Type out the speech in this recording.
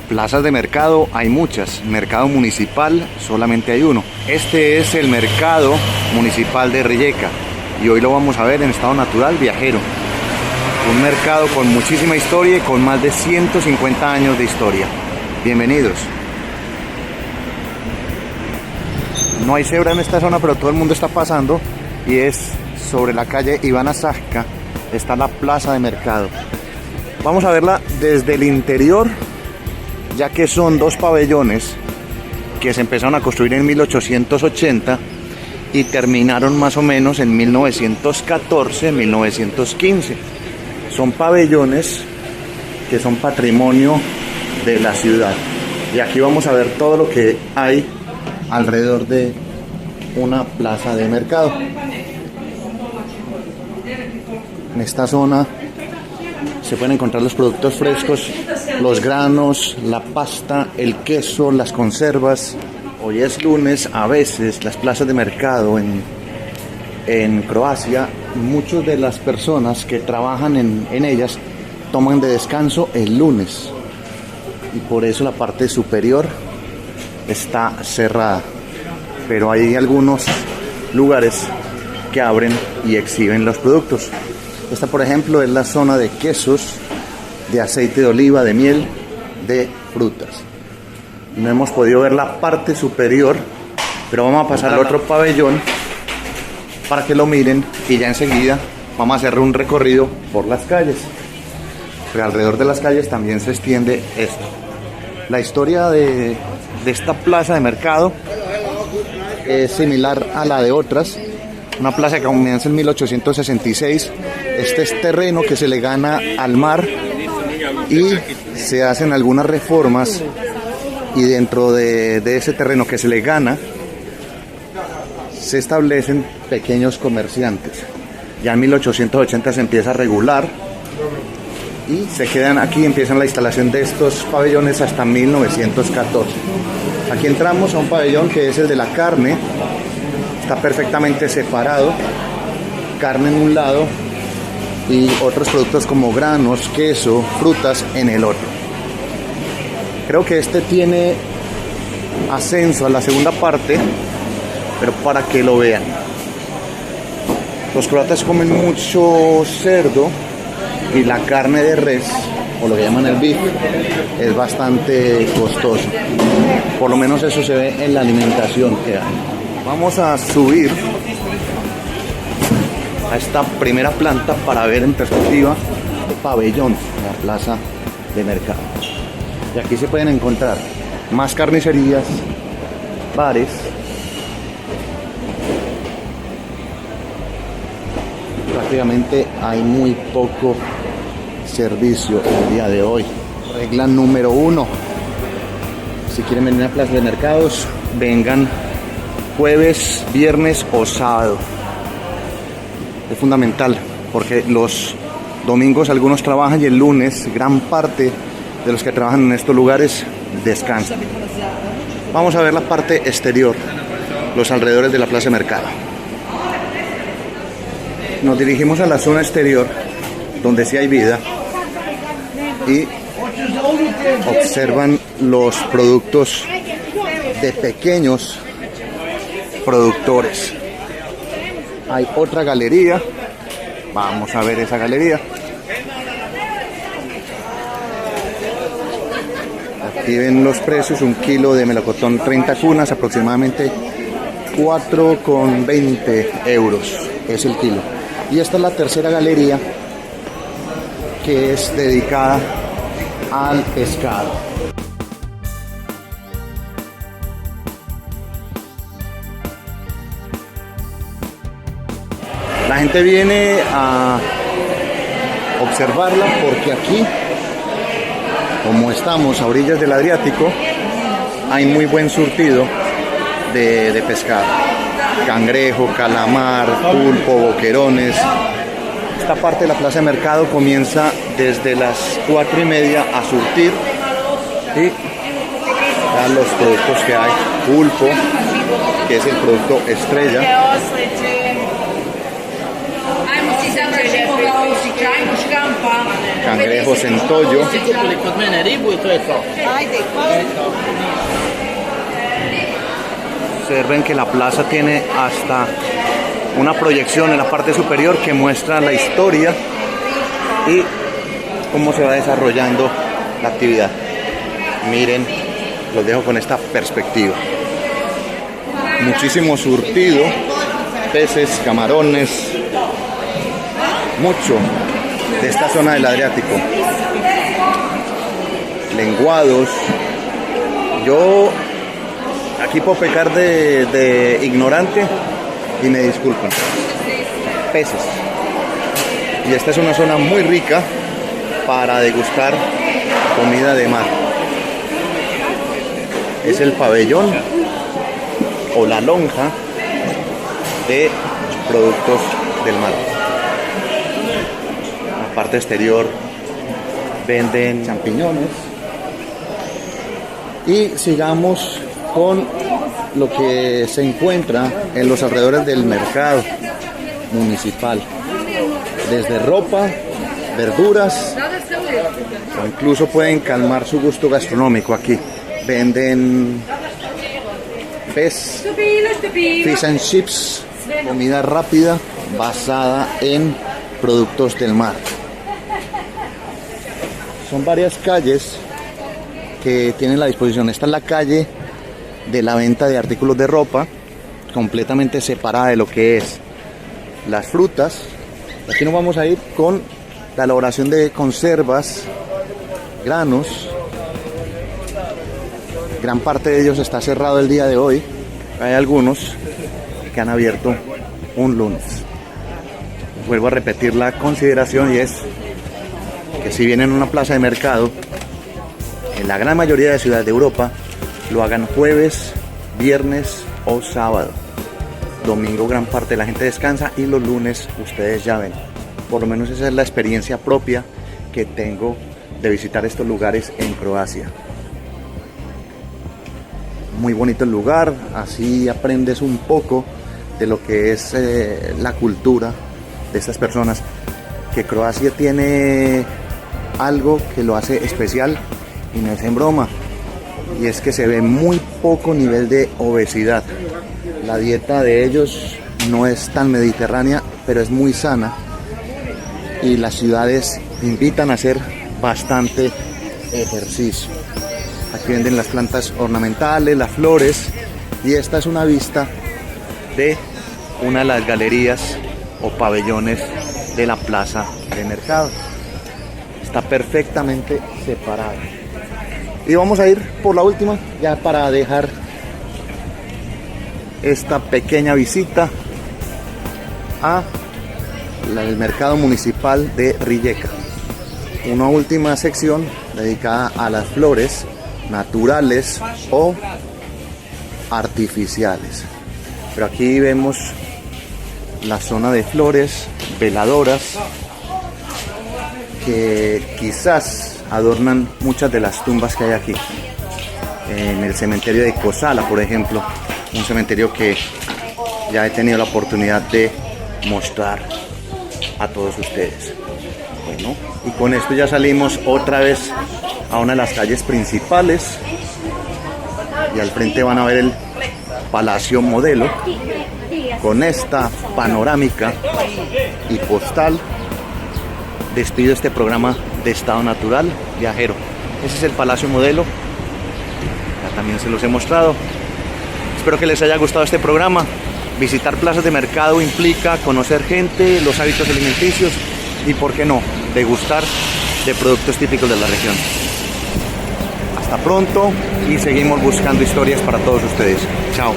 Plazas de mercado hay muchas, mercado municipal solamente hay uno. Este es el mercado municipal de Rijeka y hoy lo vamos a ver en estado natural viajero. Un mercado con muchísima historia y con más de 150 años de historia. Bienvenidos. No hay cebra en esta zona, pero todo el mundo está pasando y es sobre la calle Ivana Sachka, está la plaza de mercado. Vamos a verla desde el interior, ya que son dos pabellones que se empezaron a construir en 1880 y terminaron más o menos en 1914-1915. Son pabellones que son patrimonio de la ciudad. Y aquí vamos a ver todo lo que hay alrededor de una plaza de mercado. En esta zona se pueden encontrar los productos frescos, los granos, la pasta, el queso, las conservas. Hoy es lunes, a veces las plazas de mercado en Croacia, muchas de las personas que trabajan en ellas toman de descanso el lunes y por eso la parte superior está cerrada, pero hay algunos lugares que abren y exhiben los productos. Esta, por ejemplo, es la zona de quesos, de aceite de oliva, de miel, de frutas. No hemos podido ver la parte superior, pero vamos a pasar al otro pabellón para que lo miren y ya enseguida vamos a hacer un recorrido por las calles. Pero alrededor de las calles también se extiende esto. La historia de esta plaza de mercado es similar a la de otras. Una plaza que comienza en 1866. Este es terreno que se le gana al mar y se hacen algunas reformas y dentro de ese terreno que se le gana se establecen pequeños comerciantes. Ya en 1880 se empieza a regular y se quedan aquí, empiezan la instalación de estos pabellones hasta 1914. Aquí entramos a un pabellón que es el de la carne. Está perfectamente separado, carne en un lado y otros productos como granos, queso, frutas en el otro. Creo que este tiene ascenso a la segunda parte, pero para que lo vean. Los croatas comen mucho cerdo y la carne de res, o lo que llaman el beef, es bastante costoso. Por lo menos eso se ve en la alimentación que hay. Vamos a subir a esta primera planta para ver en perspectiva el pabellón, la plaza de mercado. Y aquí se pueden encontrar más carnicerías, bares, prácticamente hay muy poco servicio el día de hoy. Regla número 1: si quieren venir a plaza de mercados, vengan jueves, viernes o sábado. Es fundamental porque los domingos algunos trabajan y el lunes gran parte de los que trabajan en estos lugares descansan. Vamos a ver la parte exterior, los alrededores de la plaza de mercado. Nos dirigimos a la zona exterior donde sí hay vida y observan los productos de pequeños productores. Hay otra galería, vamos a ver esa galería. Aquí ven los precios: un kilo de melocotón 30 cunas, aproximadamente 4,20 euros es el kilo. Y esta es la tercera galería, que es dedicada al pescado. La gente viene a observarla porque aquí, como estamos a orillas del Adriático, hay muy buen surtido de pescado. Cangrejo, calamar, pulpo, boquerones. Esta parte de la plaza de mercado comienza desde las 4:30 a surtir y dan los productos que hay. Pulpo, que es el producto estrella. cangrejos en tollo. Observen que la plaza tiene hasta una proyección en la parte superior que muestra la historia y cómo se va desarrollando la actividad. Miren, los dejo con esta perspectiva. Muchísimo surtido, peces, camarones, mucho de esta zona del Adriático. Lenguados. Yo aquí puedo pecar de ignorante y me disculpan. Peces. Y esta es una zona muy rica para degustar comida de mar. Es el pabellón o la lonja de productos del mar. En la parte exterior venden champiñones. Y sigamos con lo que se encuentra en los alrededores del mercado municipal. Desde ropa, verduras, o incluso pueden calmar su gusto gastronómico aquí. Venden fish and chips, comida rápida basada en productos del mar. Son varias calles que tienen la disposición. Esta es la calle de la venta de artículos de ropa, completamente separada de lo que es las frutas. Aquí nos vamos a ir con la elaboración de conservas, granos. Gran parte de ellos está cerrado el día de hoy. Hay algunos que han abierto un lunes. Vuelvo a repetir la consideración, y es que si vienen a una plaza de mercado, en la gran mayoría de ciudades de Europa lo hagan jueves, viernes o sábado. Domingo gran parte de la gente descansa y los lunes ustedes ya ven. Por lo menos esa es la experiencia propia que tengo de visitar estos lugares en Croacia. Muy bonito el lugar, así aprendes un poco de lo que es la cultura de estas personas. Que Croacia tiene algo que lo hace especial y no es en broma, y es que se ve muy poco nivel de obesidad. La dieta de ellos no es tan mediterránea, pero es muy sana, y las ciudades invitan a hacer bastante ejercicio. Aquí venden las plantas ornamentales, las flores, y esta es una vista de una de las galerías o pabellones de la plaza de mercado. Está perfectamente separada. Y vamos a ir por la última, ya para dejar esta pequeña visita al mercado municipal de Rijeka. Una última sección dedicada a las flores naturales o artificiales. Pero aquí vemos la zona de flores veladoras que quizás adornan muchas de las tumbas que hay aquí. En el cementerio de Kosala, por ejemplo, un cementerio que ya he tenido la oportunidad de mostrar a todos ustedes. Bueno, y con esto ya salimos otra vez a una de las calles principales, y al frente van a ver el Palacio Modelo con esta panorámica y postal. Despido este programa de Estado Natural Viajero. Ese es el Palacio Modelo, ya también se los he mostrado. Espero que les haya gustado este programa. Visitar plazas de mercado implica conocer gente, los hábitos alimenticios y, por qué no, degustar de productos típicos de la región. Hasta pronto y seguimos buscando historias para todos ustedes. Chao.